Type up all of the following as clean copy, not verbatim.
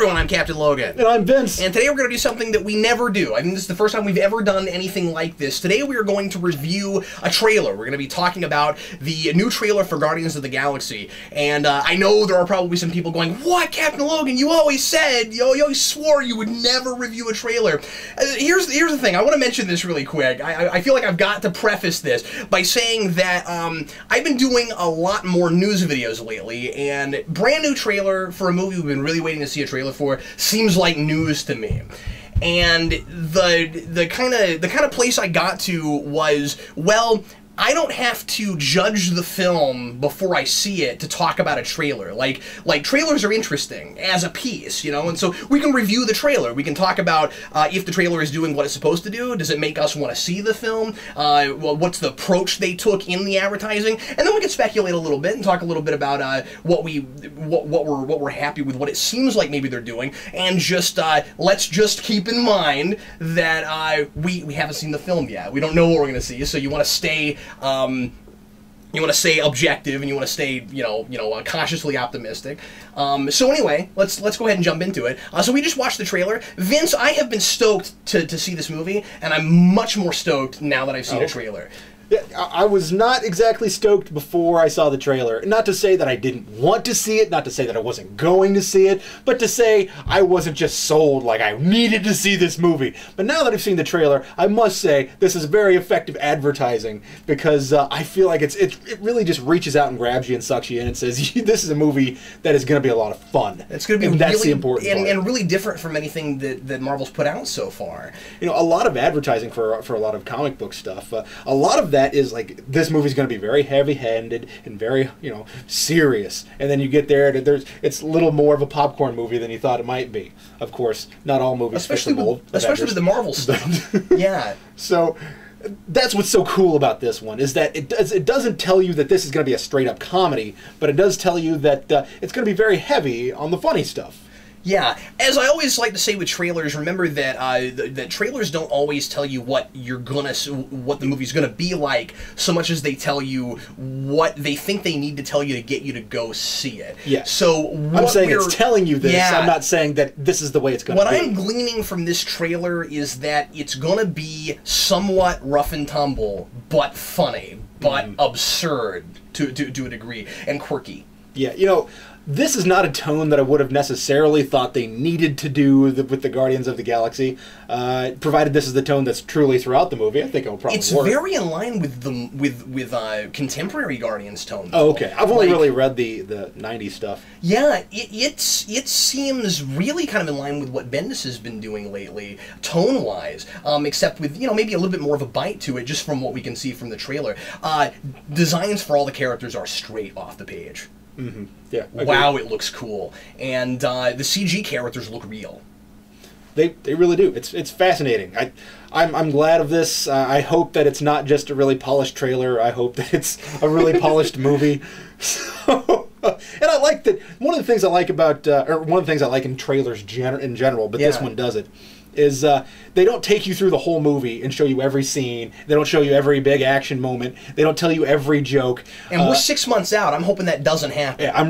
everyone, I'm Captain Logan. And I'm Vince. And today we're going to do something that we never do. I think this is the first time we've ever done anything like this. Today we are going to review a trailer. We're going to be talking about the new trailer for Guardians of the Galaxy. And I know there are probably some people going, what, Captain Logan? You always said, you always swore you would never review a trailer. Here's the thing. I want to mention this really quick. I feel like I've got to preface this by saying that I've been doing a lot more news videos lately, and brand new trailer for a movie we've been really waiting to see a trailer for seems like news to me. And the kind of place I got to was, well, I don't have to judge the film before I see it to talk about a trailer. Like trailers are interesting as a piece, you know, and so we can review the trailer. We can talk about if the trailer is doing what it's supposed to do. Does it make us want to see the film? Well, what's the approach they took in the advertising? And then we can speculate a little bit and talk a little bit about what we're happy with, what it seems like maybe they're doing, and just let's just keep in mind that we haven't seen the film yet. We don't know what we're going to see, so you want to stay. You want to stay objective, and you want to stay, cautiously optimistic. So anyway, let's go ahead and jump into it. So we just watched the trailer. Vince, I have been stoked to see this movie, and I'm much more stoked now that I've seen a trailer. Yeah, I was not exactly stoked before I saw the trailer. Not to say that I didn't want to see it, not to say that I wasn't going to see it, but to say I wasn't just sold like I needed to see this movie. But now that I've seen the trailer, I must say this is very effective advertising, because I feel like it really just reaches out and grabs you and sucks you in and says, this is a movie that is going to be a lot of fun. It's going to be and really, that's the important part. And really different from anything that Marvel's put out so far. You know, a lot of advertising for a lot of comic book stuff, a lot of that is like, this movie's going to be very heavy-handed and very, serious. And then you get there, and it's a little more of a popcorn movie than you thought it might be. Of course, not all movies, especially with the Marvel stuff. Yeah. So that's what's so cool about this one, is that it doesn't tell you that this is going to be a straight-up comedy, but it does tell you that it's going to be very heavy on the funny stuff. Yeah, as I always like to say with trailers, remember that that trailers don't always tell you what the movie's gonna be like, so much as they tell you what they think they need to tell you to get you to go see it. Yeah. So I'm saying it's telling you this. Yeah, I'm not saying that this is the way it's gonna be. What I'm gleaning from this trailer is that it's gonna be somewhat rough and tumble, but funny, but absurd to a degree, and quirky. Yeah, this is not a tone that I would have necessarily thought they needed to do with the Guardians of the Galaxy. Provided this is the tone that's truly throughout the movie, I think it will probably work. It's very in line with contemporary Guardians tone. Oh, okay. I've only really read the 90s stuff. Yeah, it seems really kind of in line with what Bendis has been doing lately, tone-wise, except with, maybe a little bit more of a bite to it, just from what we can see from the trailer. Designs for all the characters are straight off the page. Mm-hmm. Yeah. Wow, it looks cool, and the CG characters look real. They really do. It's fascinating. I'm glad of this. I hope that it's not just a really polished trailer. I hope that it's a really polished movie. And I like that. One of the things I like about, or one of the things I like in trailers in general, but this one does it, is they don't take you through the whole movie and show you every scene. They don't show you every big action moment. They don't tell you every joke. And we're 6 months out. I'm hoping that doesn't happen. Yeah, I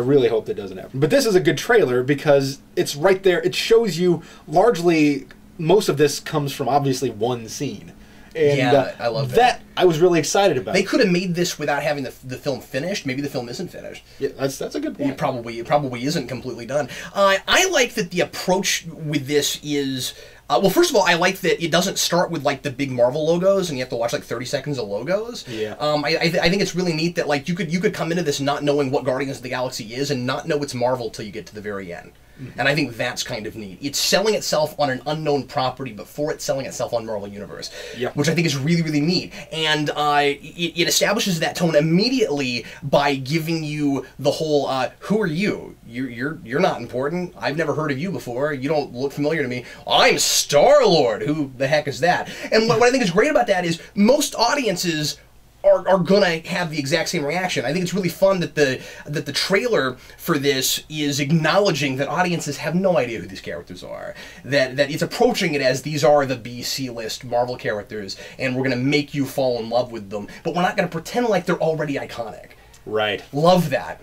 really hope that doesn't happen. But this is a good trailer because it's right there. It shows you largely, most of this comes from obviously one scene. And, yeah, I love that. I was really excited about. They could have made this without having the film finished. Maybe the film isn't finished. Yeah, that's a good point. It probably isn't completely done. I like that the approach with this is. Well, first of all, I like that it doesn't start with like the big Marvel logos, and you have to watch like 30 seconds of logos. Yeah. I think it's really neat that like you could come into this not knowing what Guardians of the Galaxy is, and not know it's Marvel till you get to the very end. And I think that's kind of neat. It's selling itself on an unknown property before it's selling itself on Marvel Universe, which I think is really, really neat. And it establishes that tone immediately by giving you the whole, who are you? You're not important. I've never heard of you before. You don't look familiar to me. I'm Star-Lord. Who the heck is that? And what I think is great about that is most audiences are gonna have the exact same reaction. I think it's really fun that the trailer for this is acknowledging that audiences have no idea who these characters are. That it's approaching it as these are the B/C list Marvel characters, and we're gonna make you fall in love with them, but we're not gonna pretend like they're already iconic. Right. Love that.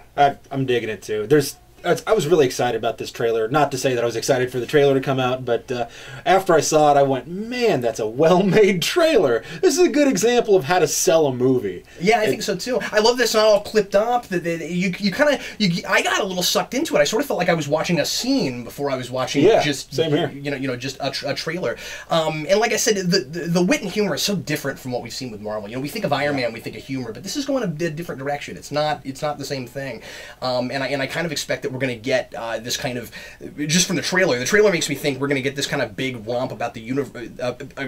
I'm digging it too. There's I was really excited about this trailer. Not to say that I was excited for the trailer to come out, but after I saw it, I went, man, that's a well-made trailer. This is a good example of how to sell a movie. Yeah, I think so too. I love this not all clipped up. I got a little sucked into it. I sort of felt like I was watching a scene before I was watching just same here. Just a trailer. And like I said, the wit and humor is so different from what we've seen with Marvel. We think of Iron Man, we think of humor, but this is going a different direction. It's not the same thing. And I kind of expect that we're going to get this kind of, just from the trailer. The trailer makes me think we're going to get this kind of big romp about the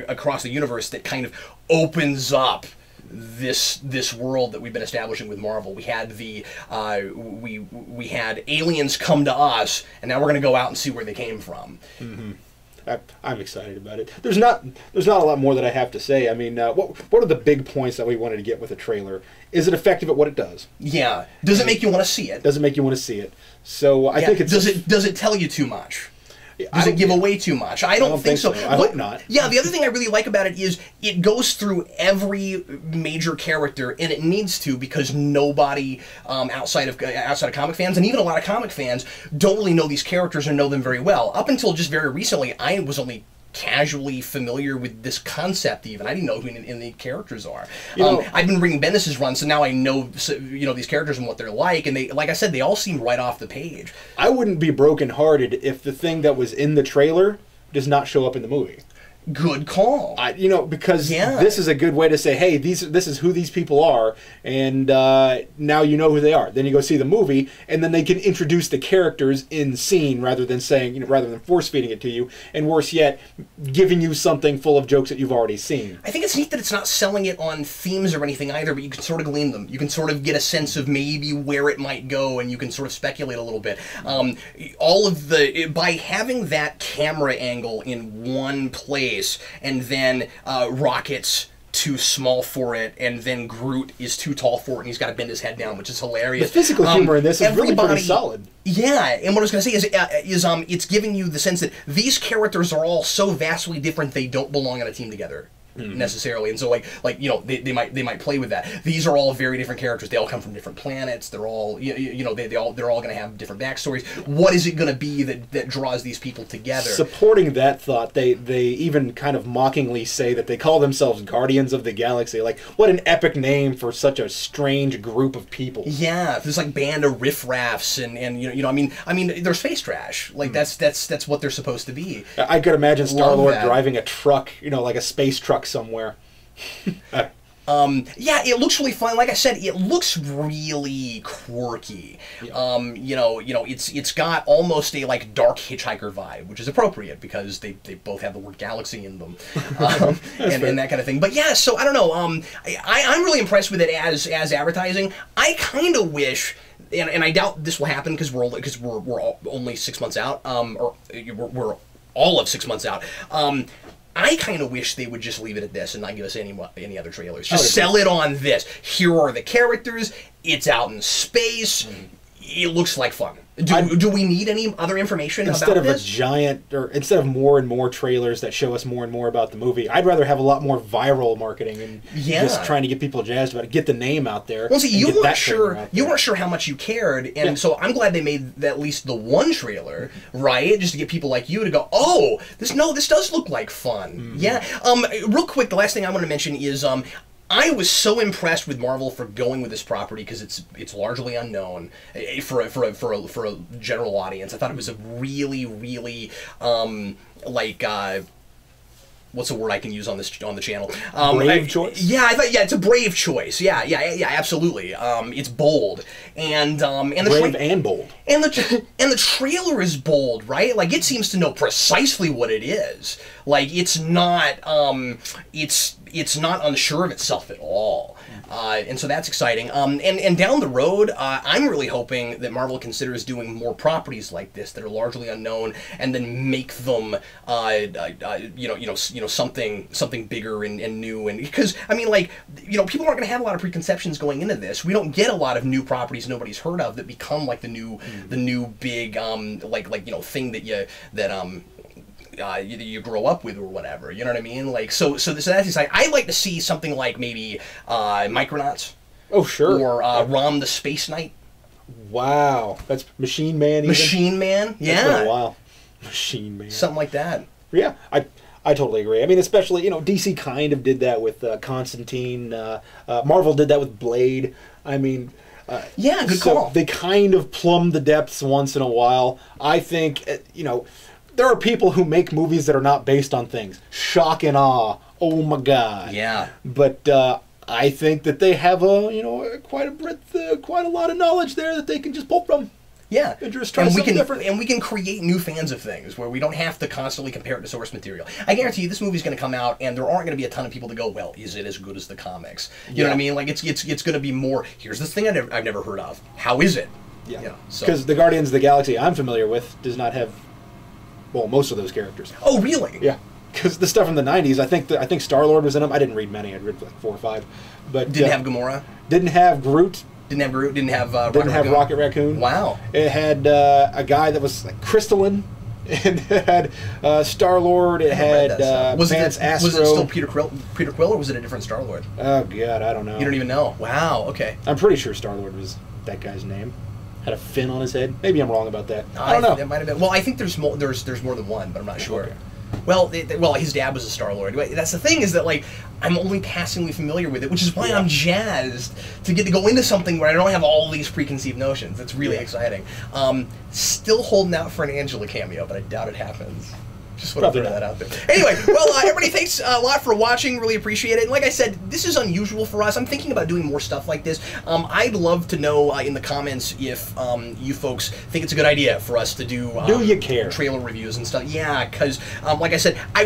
across the universe that kind of opens up this world that we've been establishing with Marvel. We had we had aliens come to us, and now we're going to go out and see where they came from. Mm-hmm. I'm excited about it. There's not a lot more that I have to say. I mean, what are the big points that we wanted to get with a trailer? Is it effective at what it does? Yeah. Does it make you want to see it? Does it make you want to see it? So I think it's... Does it tell you too much? Does it give away too much? I don't think so. I hope not. Yeah, the other thing I really like about it is it goes through every major character, and it needs to, because nobody outside of comic fans, and even a lot of comic fans, don't really know these characters or know them very well. Up until just very recently, I was only casually familiar with this concept. Even I didn't know who any characters are. I've been reading Bendis's run, so now I know these characters and what they're like, and they, like I said, they all seem right off the page. I wouldn't be brokenhearted if the thing that was in the trailer does not show up in the movie. Good call. Because this is a good way to say, hey, this is who these people are, and now you know who they are. Then you go see the movie, and then they can introduce the characters in scene rather than saying, rather than force feeding it to you, and worse yet, giving you something full of jokes that you've already seen. I think it's neat that it's not selling it on themes or anything either, but you can sort of glean them. You can sort of get a sense of maybe where it might go, and you can sort of speculate a little bit. By having that camera angle in one place, and then Rocket's too small for it, and then Groot is too tall for it, and he's got to bend his head down, which is hilarious. The physical humor in this is really pretty solid. Yeah, and what I was going to say is it's giving you the sense that these characters are all so vastly different they don't belong on a team together. Necessarily, and so they might play with that. These are all very different characters. They all come from different planets. They're all they're all going to have different backstories. What is it going to be that draws these people together? Supporting that thought, they even kind of mockingly say that they call themselves Guardians of the Galaxy. Like, what an epic name for such a strange group of people. Yeah, there's like band of riffraffs and I mean they're space trash. Like that's what they're supposed to be. I could imagine Star-Lord driving a truck, like a space truck somewhere. Yeah, it looks really fun. Like I said, it looks really quirky. Yeah. It's got almost a dark hitchhiker vibe, which is appropriate because they both have the word galaxy in them, and that kind of thing. But yeah, so I don't know. I'm really impressed with it as advertising. I kind of wish. And I doubt this will happen because we're only 6 months out, or we're all of 6 months out. I kind of wish they would just leave it at this and not give us any other trailers. Just sell it on this. Here are the characters. It's out in space. It looks like fun. Do we need any other information about this? Instead of more and more trailers that show us more and more about the movie, I'd rather have a lot more viral marketing and just trying to get people jazzed about it, get the name out there. Well, see, you weren't sure how much you cared, and so I'm glad they made at least the one trailer, right? Just to get people like you to go, oh, this does look like fun. Yeah. Real quick, the last thing I want to mention is I was so impressed with Marvel for going with this property because it's largely unknown for a general audience. I thought it was a really, really what's a word I can use on the channel? Brave choice. Yeah, I thought it's a brave choice. Yeah, absolutely. It's bold and brave and bold. And the trailer is bold, right? Like it seems to know precisely what it is. Like it's not unsure of itself at all. And so that's exciting. And down the road, I'm really hoping that Marvel considers doing more properties like this that are largely unknown, and then make them, something bigger and new. And because people aren't going to have a lot of preconceptions going into this. We don't get a lot of new properties nobody's heard of that become like the new big thing that you grow up with or whatever, you know what I mean? So that's exciting. I'd like to see something like maybe Micronauts. Oh, sure. Or Rom the Space Knight. Wow, that's Machine Man. Even? Machine Man, yeah. That's been a while. Machine Man. Something like that. Yeah, I totally agree. I mean, especially, you know, DC kind of did that with Constantine. Marvel did that with Blade. I mean, yeah, good call. They kind of plumb the depths once in a while. I think, you know, there are people who make movies that are not based on things. Shock and awe. Oh my God. Yeah. But I think that they have quite a breadth, quite a lot of knowledge there that they can just pull from. Yeah, and we can different. And we can create new fans of things where we don't have to constantly compare it to source material. I guarantee you, this movie's going to come out, and there aren't going to be a ton of people to go, "Well, is it as good as the comics?" You know what I mean? Like it's going to be more. Here's this thing I've never heard of. How is it? Yeah, because the Guardians of the Galaxy I'm familiar with does not have, well, most of those characters. Oh, really? Yeah, because the stuff from the '90s, I think Star-Lord was in them. I didn't read many. I read like 4 or 5, but didn't have Gamora. Didn't have Groot. Didn't have Groot. Didn't have Rocket Raccoon. Wow. It had a guy that was like crystalline, and it had Star-Lord. It had Vance Astro. Was it still Peter Quill, or was it a different Star-Lord? Oh God, I don't know. You don't even know. Wow. Okay. I'm pretty sure Star-Lord was that guy's name. Had a fin on his head. Maybe I'm wrong about that. I don't know. That might have been. Well, I think there's more. There's more than one, but I'm not sure. Okay. Well, his dad was a Star-Lord. That's the thing, is that like I'm only passingly familiar with it, which is why I'm jazzed to get to go into something where I don't have all these preconceived notions. It's really exciting. Still holding out for an Angela cameo, but I doubt it happens. Just want to throw that out there. Anyway, well, everybody, thanks a lot for watching. Really appreciate it. And like I said, this is unusual for us. I'm thinking about doing more stuff like this. I'd love to know in the comments if you folks think it's a good idea for us to do you care? Trailer reviews and stuff. Yeah, because like I said, I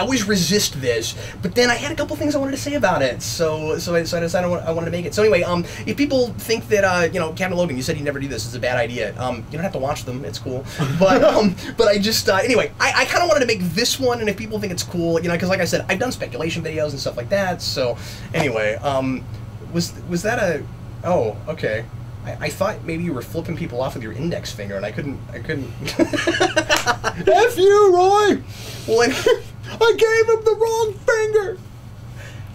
always resist this, but then I had a couple things I wanted to say about it, so I decided I wanted to make it. So anyway, if people think that Captain Logan, you said you never do this, it's a bad idea. You don't have to watch them. It's cool. But but I just anyway, I kind of wanted to make this one, and if people think it's cool, because like I said, I've done speculation videos and stuff like that. So anyway, was that a? Oh, okay. I thought maybe you were flipping people off with your index finger, and I couldn't. F you, Roy. Well, I gave him the wrong finger.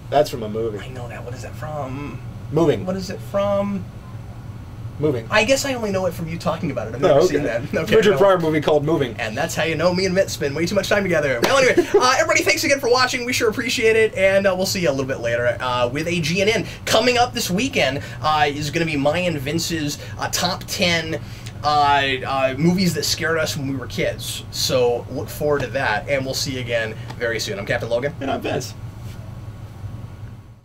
That's from a movie. I know that. What is that from? Moving. What is it from? Moving. I guess I only know it from you talking about it. I've never seen that. Okay, Richard Pryor movie called Moving. And that's how you know me and Mitt spend way too much time together. Well, anyway, everybody, thanks again for watching. We sure appreciate it, and we'll see you a little bit later with a GNN. Coming up this weekend is going to be my and Vince's top 10 movies that scared us when we were kids. So look forward to that, and we'll see you again very soon. I'm Captain Logan. And I'm Vince.